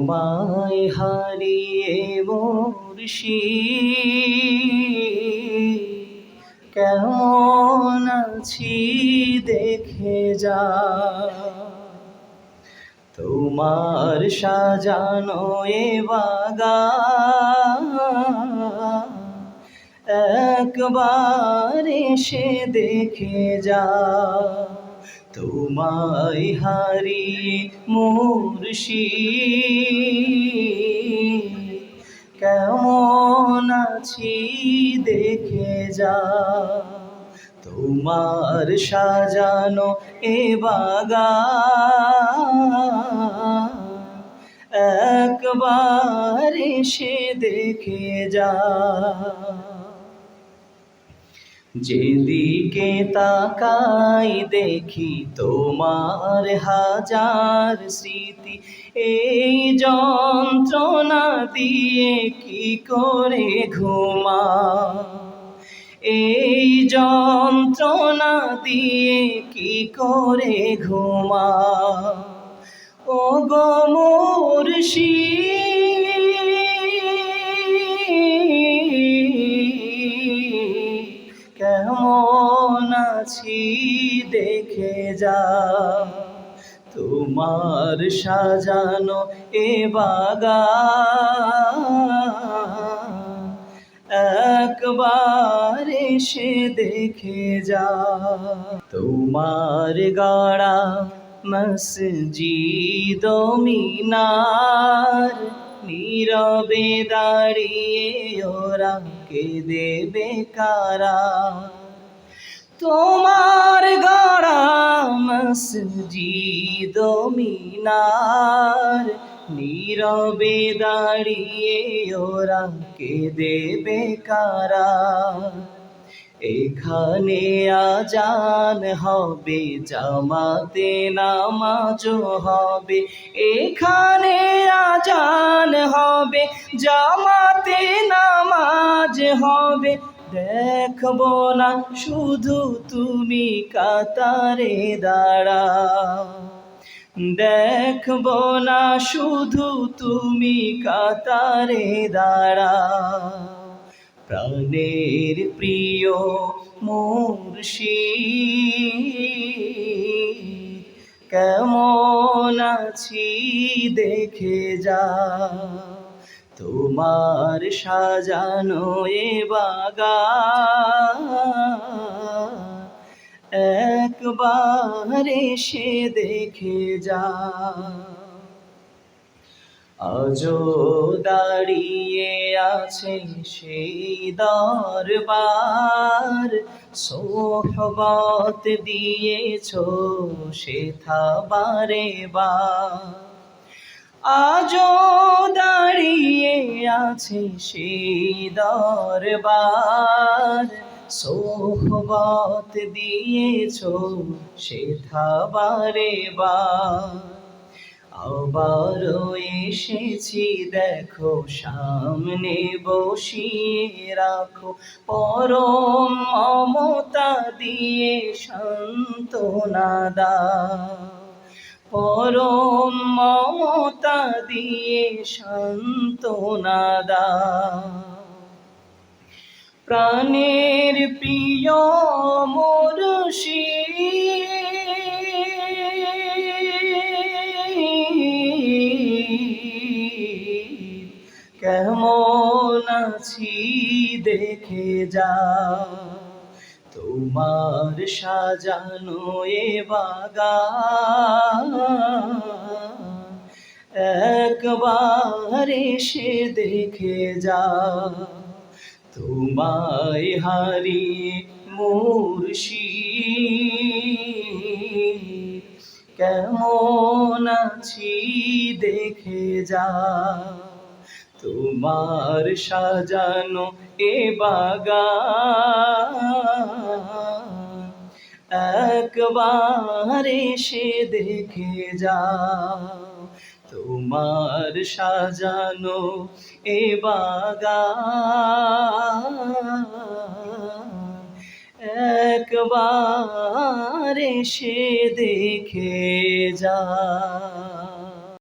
তোমায় হারিয়ে মুর্শিদ কেমন আছি দেখে যা। তোমার সাজানো এ বাগান একবার এসে দেখে যা। তোমায় হারিয়ে মুর্শিদ কেমন আছি দেখে যা। তোমার সাজানো এ বাগান একবার এসে দেখে যা। যেদিকে তাকাই দেখি তোমার হাজার স্মৃতি, এই যন্ত্রণা দিয়ে কি করে ঘুমা, এই যন্ত্রণা দিয়ে কি করে ঘুমা। ও গো মুর্শিদ কেমন আছি দেখে যা। তোমার সাজানো এ বাগান একবার এসে দেখে যা। তোমার গড়া মসজিদ ও মিনার নীরবে দাঁড়িয়ে ওরা কেঁদে কারা। তোমার গড়া মসজিদ ও মিনার নীরবে দাঁড়িয়ে ওরা কেঁদে কারা। এখানে আজান হবে জামাতে নামাজও হবে, এখানে আজান হবে জামাতে নামাজ হবে। দেখবো না শুধু তুমি কাতারে দাঁড়া, দেখবো না শুধু তুমি কাতারে দাঁড়া। প্রাণের প্রিয় মুর্শিদ কেমন আছি দেখে যা। তোমার সাজানো এ বাগান একবার এসে দেখে যা। আজও দাঁড়িয়ে আছে সেই দরবার, সোহবত দিয়েছো সেথা বারে বার। আজও দাঁড়িয়ে আছে সেই দরবার, সোহবত দিয়েছো সেথা বারে বার। আবারও এসেছি দেখো সামনে বসিয়ে রাখো, পরম মমতা দিয়ে সান্ত্বনা দাও, পরম মমতা দিয়ে সান্ত্বনা দাও। প্রাণের প্রিয় মুর্শিদ কেমন আছি দেখে যা। তোমার সাজানো এ বাগান একবার এসে দেখে যা। তোমায় হারিয়ে মুর্শিদ কেমন আছি দেখে যা। তোমার সাজানো এ বাগান একবার এসে দেখে যা। তোমার সাজানো এ বাগান একবার এসে দেখে যা।